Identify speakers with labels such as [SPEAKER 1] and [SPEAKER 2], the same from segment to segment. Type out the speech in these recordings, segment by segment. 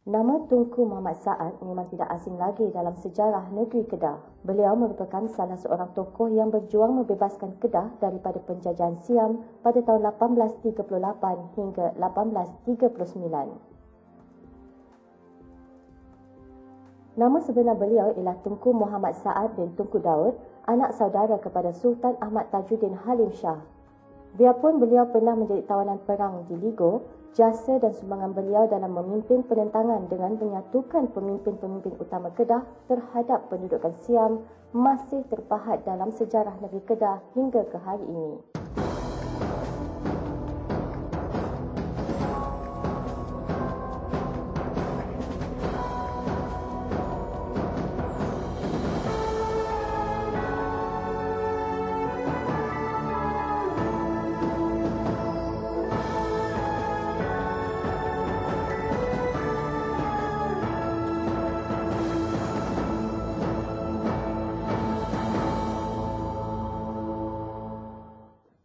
[SPEAKER 1] Nama Tunku Muhammad Saad memang tidak asing lagi dalam sejarah negeri Kedah. Beliau merupakan salah seorang tokoh yang berjuang membebaskan Kedah daripada penjajahan Siam pada tahun 1838 hingga 1839. Nama sebenar beliau ialah Tunku Muhammad Saad bin Tunku Daud, anak saudara kepada Sultan Ahmad Tajuddin Halim Shah. Biarpun beliau pernah menjadi tawanan perang di Ligo, jasa dan sumbangan beliau dalam memimpin penentangan dengan menyatukan pemimpin-pemimpin utama Kedah terhadap pendudukan Siam masih terpahat dalam sejarah negeri Kedah hingga ke hari ini.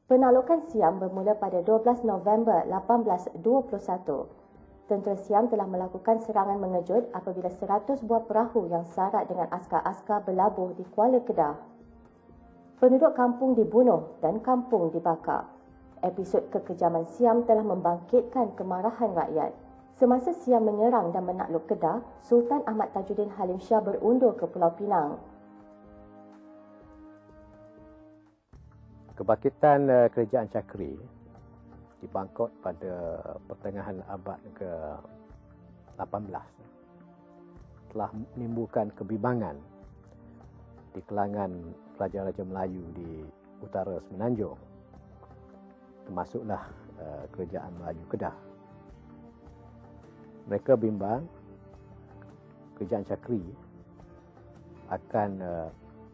[SPEAKER 1] Penaklukan Siam bermula pada 12 November 1821. Tentera Siam telah melakukan serangan mengejut apabila 100 buah perahu yang syarat dengan askar-askar berlabuh di Kuala Kedah. Penduduk kampung dibunuh dan kampung dibakar. Episod kekejaman Siam telah membangkitkan kemarahan rakyat. Semasa Siam menyerang dan menakluk Kedah, Sultan Ahmad Tajuddin Halim Shah berundur ke Pulau Pinang.
[SPEAKER 2] Kebangkitan kerajaan Cakri dibangkit pada pertengahan abad ke-18 telah menimbulkan kebimbangan di kalangan Raja-Raja Melayu di utara Semenanjung, termasuklah kerajaan Melayu Kedah. Mereka bimbang kerajaan Cakri akan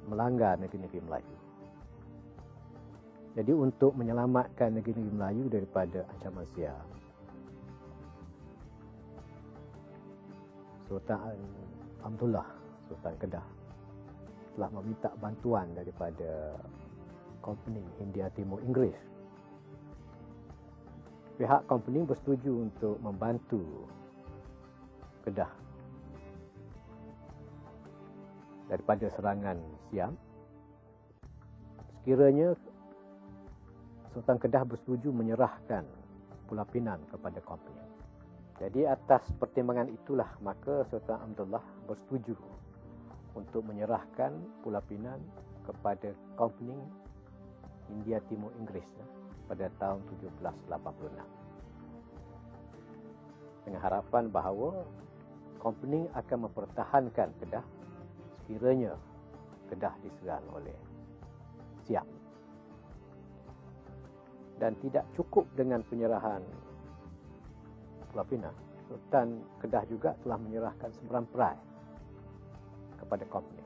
[SPEAKER 2] melanggar negeri-negeri Melayu. Jadi untuk menyelamatkan negeri-negeri Melayu daripada ancaman Siam, Sultan Abdullah, Sultan Kedah, telah meminta bantuan daripada Kompeni Hindia Timur Inggeris. Pihak kompeni bersetuju untuk membantu Kedah daripada serangan Siam sekiranya Sultan Kedah bersetuju menyerahkan Pulau Pinang kepada kompeni. Jadi atas pertimbangan itulah maka Sultan Abdullah bersetuju untuk menyerahkan Pulau Pinang kepada kompeni Hindia Timur Inggeris pada tahun 1786. Dengan harapan bahawa kompeni akan mempertahankan Kedah sekiranya Kedah diserang oleh Siam. Dan tidak cukup dengan penyerahan Pulau Pinang, Sultan Kedah juga telah menyerahkan seberang perai kepada kompeni.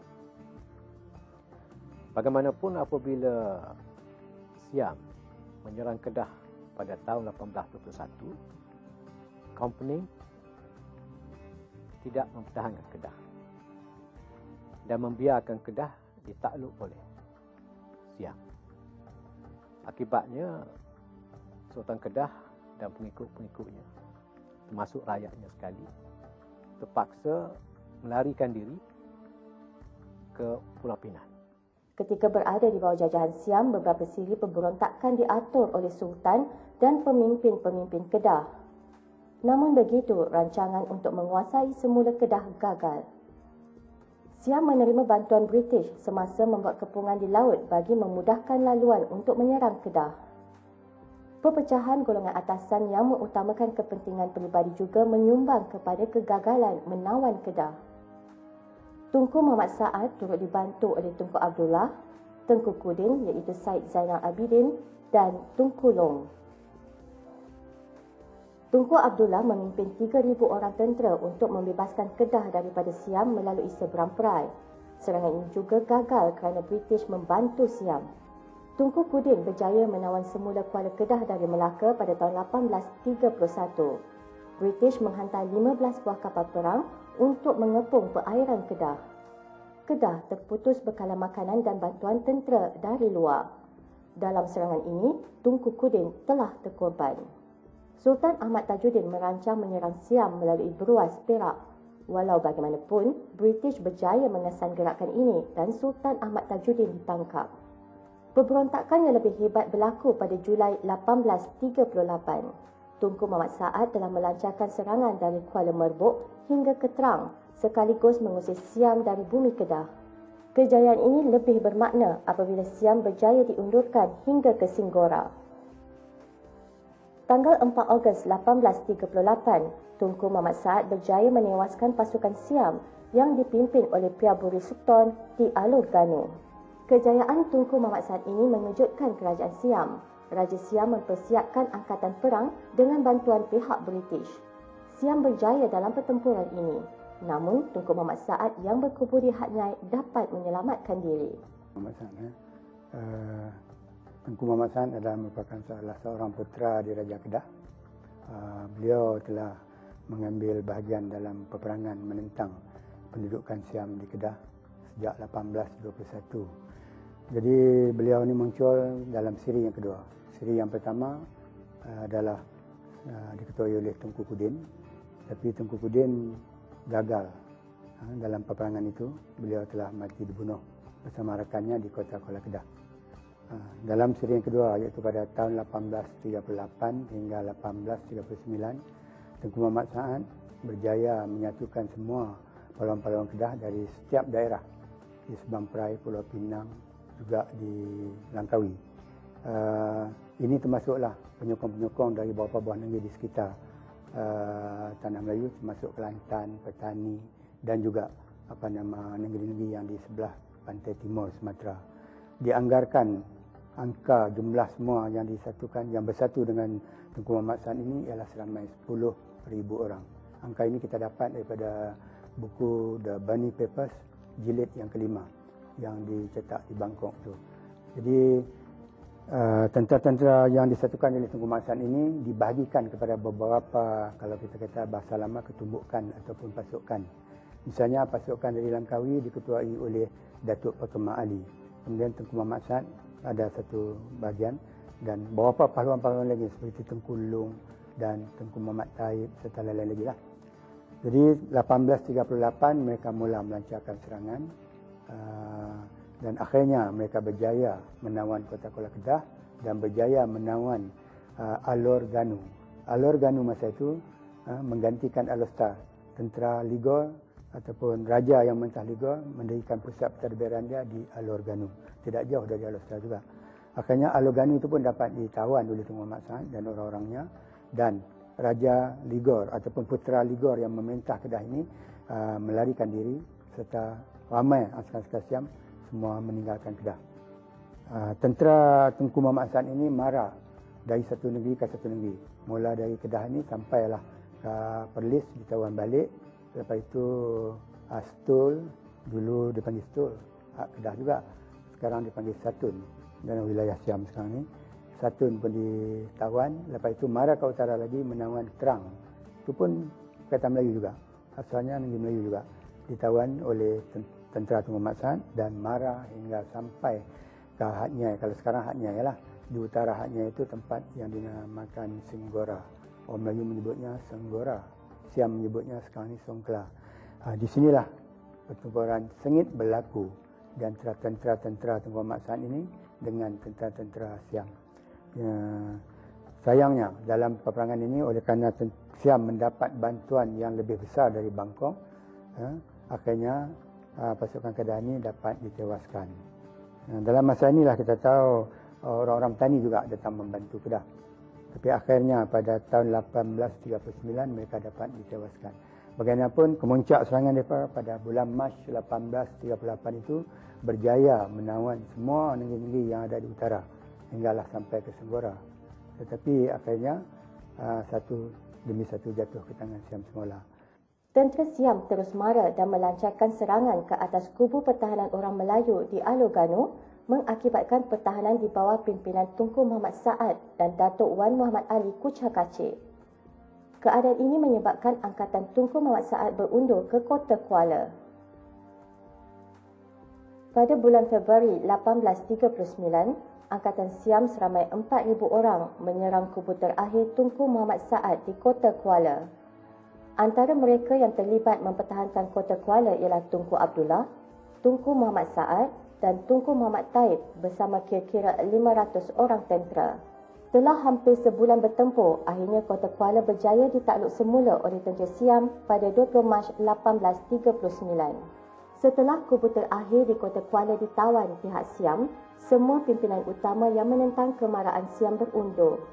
[SPEAKER 2] Bagaimanapun apabila Siam menyerang Kedah pada tahun 1821, kompeni tidak mempertahankan Kedah dan membiarkan Kedah ditakluk oleh Siam. Akibatnya Sultan Kedah dan pengikut-pengikutnya, termasuk rakyatnya sekali, terpaksa melarikan diri ke Pulau Pinang.
[SPEAKER 1] Ketika berada di bawah jajahan Siam, beberapa siri pemberontakan diatur oleh Sultan dan pemimpin-pemimpin Kedah. Namun begitu, rancangan untuk menguasai semula Kedah gagal. Siam menerima bantuan British semasa membuat kepungan di laut bagi memudahkan laluan untuk menyerang Kedah. Perpecahan golongan atasan yang mengutamakan kepentingan peribadi juga menyumbang kepada kegagalan menawan Kedah. Tunku Muhammad Saad turut dibantu oleh Tunku Abdullah, Tengku Kudin iaitu Said Zainal Abidin dan Tunku Long. Tunku Abdullah memimpin 3,000 orang tentera untuk membebaskan Kedah daripada Siam melalui seberang perai. Serangan ini juga gagal kerana British membantu Siam. Tunku Kudin berjaya menawan semula Kuala Kedah dari Melaka pada tahun 1831. British menghantar 15 buah kapal perang untuk mengepung perairan Kedah. Kedah terputus bekalan makanan dan bantuan tentera dari luar. Dalam serangan ini, Tunku Kudin telah terkorban. Sultan Ahmad Tajuddin merancang menyerang Siam melalui Beruas Perak. Walau bagaimanapun, British berjaya mengesan gerakan ini dan Sultan Ahmad Tajuddin ditangkap. Pemberontakan yang lebih hebat berlaku pada Julai 1838. Tunku Muhammad Saad telah melancarkan serangan dari Kuala Merbuk hingga ke Terang sekaligus mengusir Siam dari bumi Kedah. Kejayaan ini lebih bermakna apabila Siam berjaya diundurkan hingga ke Singgora. Tanggal 4 Ogos 1838, Tunku Muhammad Saad berjaya menewaskan pasukan Siam yang dipimpin oleh Piaburi Sultan di Alor Ganu. Kejayaan Tunku Muhammad Saad ini mengejutkan kerajaan Siam. Raja Siam mempersiapkan angkatan perang dengan bantuan pihak British. Siam berjaya dalam pertempuran ini. Namun, Tunku Muhammad Saad yang berkubur di Hat Nyai dapat menyelamatkan diri.
[SPEAKER 3] Tunku Muhammad Saad adalah merupakan salah seorang putera di Raja Kedah. Beliau telah mengambil bahagian dalam peperangan menentang pendudukan Siam di Kedah sejak 1821. Jadi beliau ini muncul dalam siri yang kedua. Siri yang pertama adalah diketuai oleh Tunku Kudin, tapi Tunku Kudin gagal dalam peperangan itu. Beliau telah mati dibunuh bersama rakannya di kota Kuala Kedah. Dalam siri yang kedua, iaitu pada tahun 1838 hingga 1839, Tunku Muhammad Saad berjaya menyatukan semua pahlawan-pahlawan Kedah dari setiap daerah di Sebang Perai, Pulau Pinang, juga di Langkawi. Ini termasuklah penyokong-penyokong dari beberapa buah negeri di sekitar Tanah Melayu, termasuk Kelantan, Petani dan juga negeri-negeri yang di sebelah pantai timur Sumatera. Dianggarkan angka jumlah semua yang disatukan, yang bersatu dengan Tunku Muhammad Saad ini ialah seramai 10,000 orang. Angka ini kita dapat daripada buku The Bunny Papers jilid yang kelima yang dicetak di Bangkok itu. Jadi tentera-tentera yang disatukan oleh Tunku Muhammad Saad ini dibahagikan kepada beberapa, kalau kita kata bahasa lama, ketumbukan ataupun pasukan. Misalnya pasukan dari Langkawi diketuai oleh Datuk Perkemah Ali. Kemudian Tunku Muhammad Saad ada satu bahagian dan beberapa pahlawan-pahlawan lagi seperti Tengku Long dan Tengku Muhammad Taib serta lain-lain lagi lah. Jadi 1838 mereka mula melancarkan serangan dan akhirnya mereka berjaya menawan kota Kuala Kedah dan berjaya menawan Alor Ganu. Alor Ganu masa itu menggantikan Alostar. Tentera Ligor ataupun raja yang mentah Ligor mendirikan pusat pentadbiran dia di Alor Ganu. Tidak jauh dari Alostar juga. Akhirnya Alor Ganu itu pun dapat ditawan oleh Tunku Muhammad Saad dan orang-orangnya, dan Raja Ligor ataupun putera Ligor yang memerintah Kedah ini melarikan diri serta ramai askar-askar Siam semua meninggalkan Kedah. Tentera Tunku Muhammad Saad ini marah dari satu negeri ke satu negeri. Mula dari Kedah ini sampailah ke Perlis, ditawan balik. Lepas itu Stul, dulu dipanggil Stul, Kedah juga. Sekarang dipanggil Satun dalam wilayah Siam sekarang ni. Satun pun ditawan. Lepas itu marah ke utara lagi menawan Terang. Itu pun kata Melayu juga. Asalnya negeri Melayu juga. Ditawan oleh tentera Tunku Muhammad Saad dan marah hingga sampai ke Hat Nyai. Kalau sekarang Hat Nyai lah. Di utara Hat Nyai itu tempat yang dinamakan Singgora. Orang Melayu menyebutnya Senggora. Siam menyebutnya sekarang ni Songkla. Di sinilah pertempuran sengit berlaku di antara tentera-tentera Tunku Muhammad Saad ini dengan tentera-tentera Siam. Sayangnya dalam peperangan ini, oleh kerana Siam mendapat bantuan yang lebih besar dari Bangkok, akhirnya pasukan Kedah ini dapat ditewaskan. Dalam masa inilah kita tahu orang-orang petani juga datang membantu Kedah. Tapi akhirnya pada tahun 1839 mereka dapat ditewaskan. Bagaimanapun kemuncak serangan mereka pada bulan Mac 1838 itu berjaya menawan semua negeri-negeri yang ada di utara hinggalah sampai ke Senggora. Tetapi akhirnya satu demi satu jatuh ke tangan Siam semula.
[SPEAKER 1] Tentera Siam terus mara dan melancarkan serangan ke atas kubu pertahanan orang Melayu di Alor Ganu, mengakibatkan pertahanan di bawah pimpinan Tunku Muhammad Saad dan Datuk Wan Muhammad Ali kucar kacir. Keadaan ini menyebabkan angkatan Tunku Muhammad Saad berundur ke kota Kuala. Pada bulan Februari 1839, Angkatan Siam seramai 4,000 orang menyerang kubu terakhir Tunku Muhammad Saad di Kota Kuala. Antara mereka yang terlibat mempertahankan Kota Kuala ialah Tunku Abdullah, Tunku Muhammad Saad dan Tunku Muhammad Taib bersama kira-kira 500 orang tentera. Setelah hampir sebulan bertempur, akhirnya Kota Kuala berjaya ditakluk semula oleh tentera Siam pada 20 Mac 1839. Setelah kubu terakhir di Kota Kuala ditawan pihak Siam, semua pimpinan utama yang menentang kemarahan Siam berundur.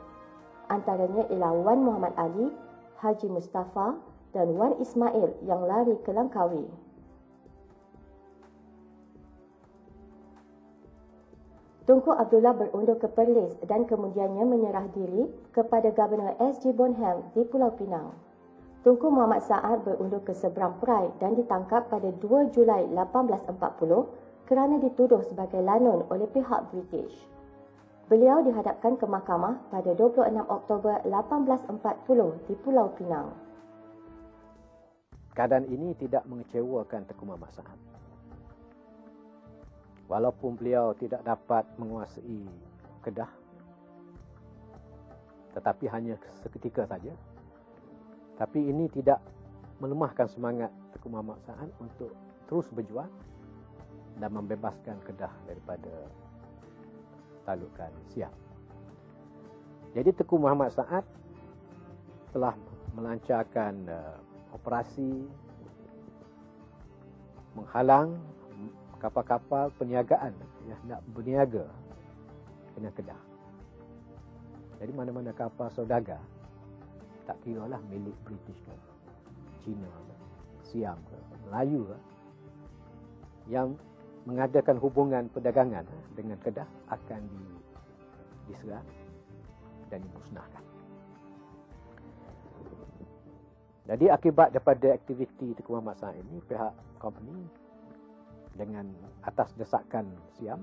[SPEAKER 1] Antaranya ialah Wan Muhammad Ali, Haji Mustafa dan Wan Ismail yang lari ke Langkawi. Tunku Abdullah berundur ke Perlis dan kemudiannya menyerah diri kepada Gubernur S.G. Bonham di Pulau Pinang. Tunku Muhammad Saad berundur ke seberang Perai dan ditangkap pada 2 Julai 1840 kerana dituduh sebagai lanun oleh pihak British. Beliau dihadapkan ke mahkamah pada 26 Oktober 1840 di Pulau Pinang.
[SPEAKER 2] Keadaan ini tidak mengecewakan Tengku Muhammad Saad. Walaupun beliau tidak dapat menguasai Kedah, tetapi hanya seketika saja. Tapi ini tidak melemahkan semangat Tengku Muhammad Saad untuk terus berjuang dan membebaskan Kedah daripada talukan Siam. Jadi Tengku Muhammad Saad telah melancarkan operasi menghalang kapal-kapal perniagaan yang nak berniaga dengan Kedah. Jadi mana-mana kapal saudagar, tak kira lah milik British ke, Cina ke, Siam ke, Melayu ke, yang mengadakan hubungan perdagangan dengan Kedah akan diserang dan dimusnahkan. Jadi akibat daripada aktiviti Tengku Muhammad Saad ini, pihak company dengan atas desakan Siam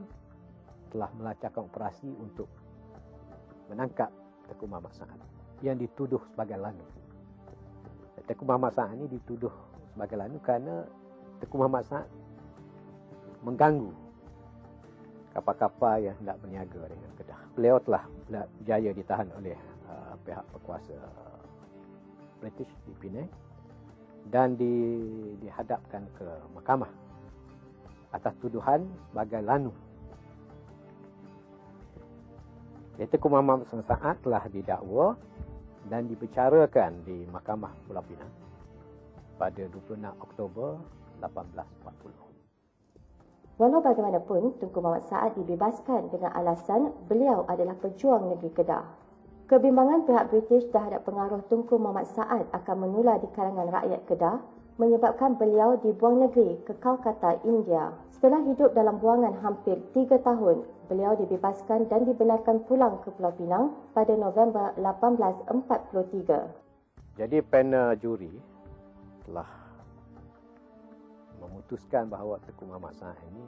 [SPEAKER 2] telah melancarkan operasi untuk menangkap Tengku Muhammad Saad yang dituduh sebagai lanun. Tengku Muhammad Saad ini dituduh sebagai lanun kerana Tengku Muhammad Saad mengganggu kapal-kapal yang hendak berniaga dengan Kedah. Beliau telah berjaya ditahan oleh pihak berkuasa British di Penang dan dihadapkan ke mahkamah atas tuduhan sebagai lanun. Tengku Muhammad Saad telah didakwa dan dibicarakan di Mahkamah Pulau Pinang pada 26 Oktober 1840.
[SPEAKER 1] Walau bagaimanapun, Tunku Muhammad Saad dibebaskan dengan alasan beliau adalah pejuang negeri Kedah. Kebimbangan pihak British terhadap pengaruh Tunku Muhammad Saad akan menular di kalangan rakyat Kedah menyebabkan beliau dibuang negeri ke Kolkata, India. Setelah hidup dalam buangan hampir 3 tahun, beliau dibebaskan dan dibenarkan pulang ke Pulau Pinang pada November 1843.
[SPEAKER 2] Jadi panel juri telah memutuskan bahawa Tengku Muhammad Saad ini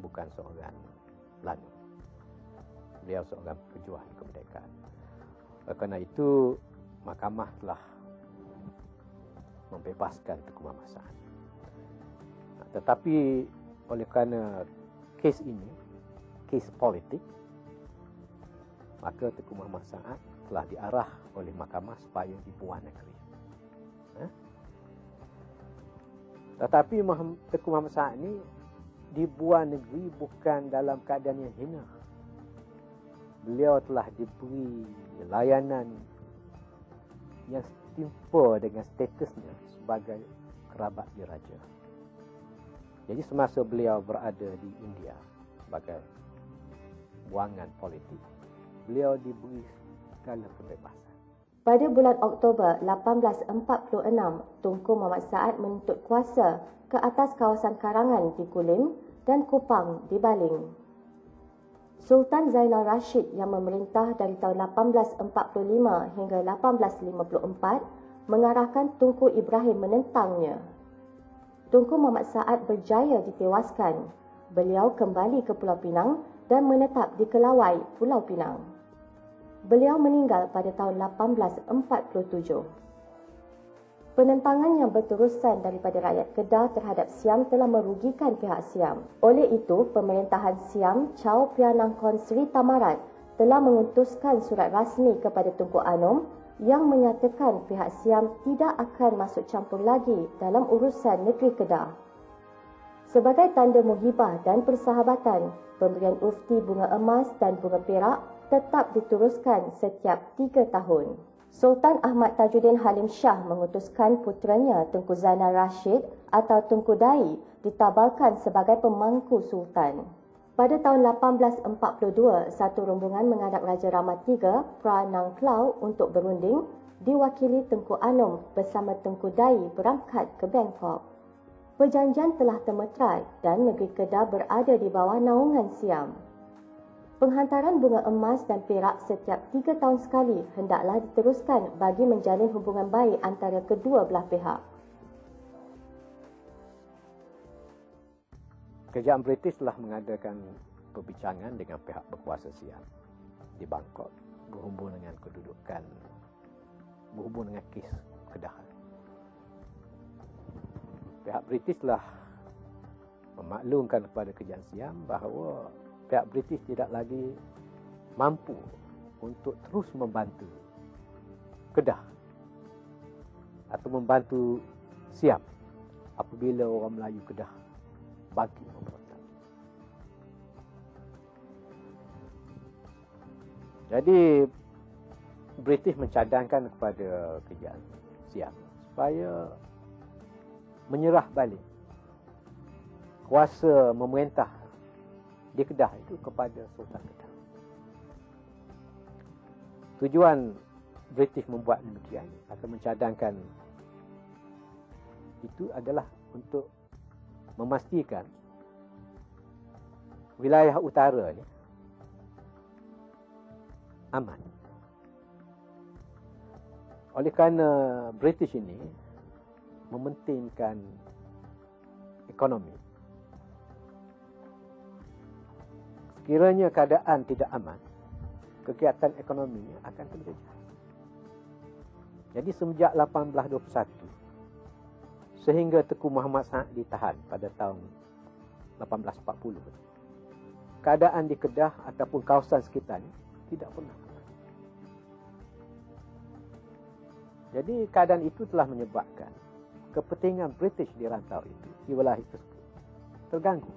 [SPEAKER 2] bukan seorang lanun. Beliau seorang pejuang kemerdekaan. Oleh kerana itu, mahkamah telah membebaskan Tengku Muhammad Saad. Tetapi oleh kerana kes ini, kes politik, maka Tengku Muhammad Saad telah diarah oleh mahkamah supaya dibuang negeri. Tetapi Tengku Muhammad Saad ini dibuang negeri bukan dalam keadaan yang hina. Beliau telah diberi layanan yang setimpa dengan statusnya sebagai kerabat diraja. Jadi semasa beliau berada di India sebagai buangan politik, beliau diberi segala kebebasan.
[SPEAKER 1] Pada bulan Oktober 1846, Tunku Muhammad Saad menuntut kuasa ke atas kawasan Karangan di Kulim dan Kupang di Baling. Sultan Zainal Rashid yang memerintah dari tahun 1845 hingga 1854 mengarahkan Tunku Ibrahim menentangnya. Tunku Muhammad Saad berjaya ditewaskan. Beliau kembali ke Pulau Pinang dan menetap di Kelawai, Pulau Pinang. Beliau meninggal pada tahun 1847. Penentangan yang berterusan daripada rakyat Kedah terhadap Siam telah merugikan pihak Siam. Oleh itu, pemerintahan Siam Chao Phraya Nakhon Sri Thammarat telah mengutuskan surat rasmi kepada Tunku Anum yang menyatakan pihak Siam tidak akan masuk campur lagi dalam urusan negeri Kedah. Sebagai tanda muhibah dan persahabatan, pemberian ufti bunga emas dan bunga perak tetap diteruskan setiap 3 tahun. Sultan Ahmad Tajuddin Halim Shah mengutuskan puteranya Tunku Zainal Rashid atau Tunku Dai ditabalkan sebagai pemangku sultan. Pada tahun 1842, satu rombongan menghadap Raja Rama III, Phra Nang Klau untuk berunding, diwakili Tunku Anum bersama Tunku Dai berangkat ke Bangkok. Perjanjian telah termeterai dan negeri Kedah berada di bawah naungan Siam. Penghantaran bunga emas dan perak setiap 3 tahun sekali hendaklah diteruskan bagi menjalin hubungan baik antara kedua belah pihak.
[SPEAKER 2] Kerajaan British telah mengadakan perbincangan dengan pihak berkuasa Siam di Bangkok berhubung dengan kedudukan, berhubung dengan kes Kedah. Pihak British telah memaklumkan kepada kerajaan Siam bahawa pihak British tidak lagi mampu untuk terus membantu Kedah atau membantu Siam apabila orang Melayu Kedah bagi memberontak. Jadi British mencadangkan kepada kerajaan Siam supaya menyerah balik kuasa memerintah di Kedah itu kepada Sultan Kedah. Tujuan British membuat demikian atau mencadangkan itu adalah untuk memastikan wilayah utara ni aman. Oleh kerana British ini mementingkan ekonomi, sekiranya keadaan tidak aman, kegiatan ekonominya akan terjejas. Jadi semenjak 1821 sehingga Tengku Muhammad Said ditahan pada tahun 1840, keadaan di Kedah ataupun kawasan sekitarnya tidak pernah aman. Jadi keadaan itu telah menyebabkan kepentingan British di rantau itu, di wilayah tersebut, terganggu.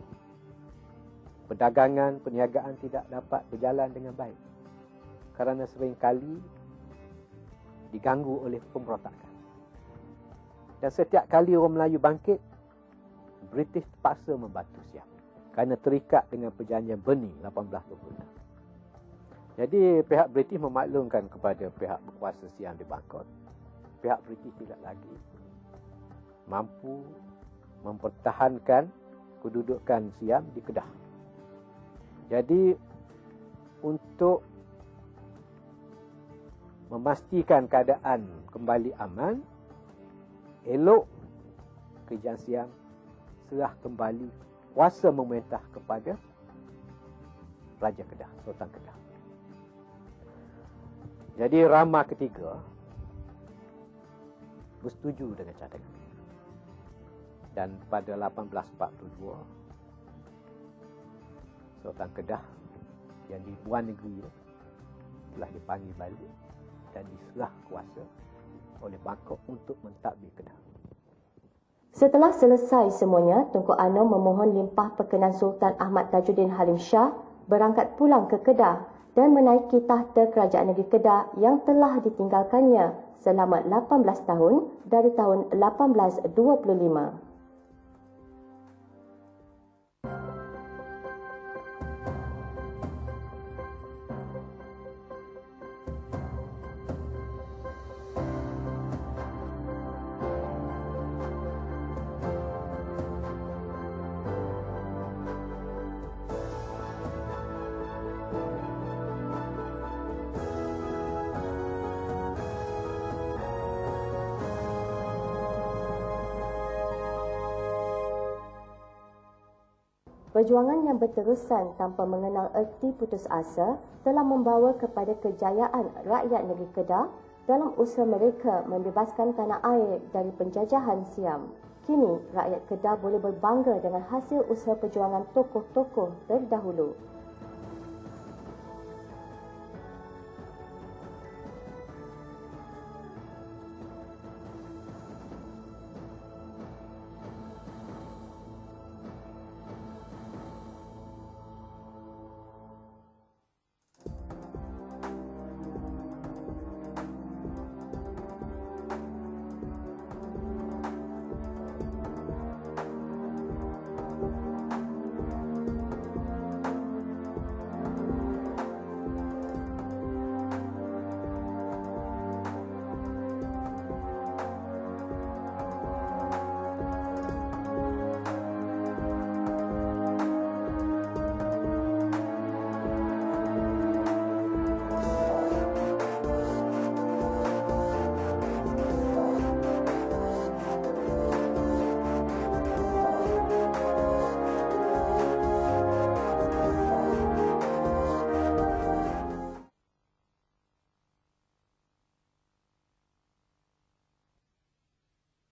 [SPEAKER 2] Perdagangan, perniagaan tidak dapat berjalan dengan baik kerana seringkali diganggu oleh pemberontakan. Dan setiap kali orang Melayu bangkit, British terpaksa membantu Siam kerana terikat dengan perjanjian Beni 1826. Jadi pihak British memaklumkan kepada pihak berkuasa Siam di Bangkok, pihak British tidak lagi mampu mempertahankan kedudukan Siam di Kedah. Jadi untuk memastikan keadaan kembali aman, elok kerajaan Siam serah kembali kuasa memerintah kepada Raja Kedah, Sultan Kedah. Jadi Rama ketiga bersetuju dengan cadangan. Dan pada 1842 Sultan Kedah yang di Buan Negeri telah dipanggil balik dan diserah kuasa oleh Bangkok untuk mentadbir Kedah.
[SPEAKER 1] Setelah selesai semuanya, Tunku Anum memohon limpah perkenan Sultan Ahmad Tajuddin Halim Shah berangkat pulang ke Kedah dan menaiki tahta kerajaan negeri Kedah yang telah ditinggalkannya selama 18 tahun dari tahun 1825. Perjuangan yang berterusan tanpa mengenal erti putus asa telah membawa kepada kejayaan rakyat negeri Kedah dalam usaha mereka membebaskan tanah air dari penjajahan Siam. Kini, rakyat Kedah boleh berbangga dengan hasil usaha perjuangan tokoh-tokoh terdahulu.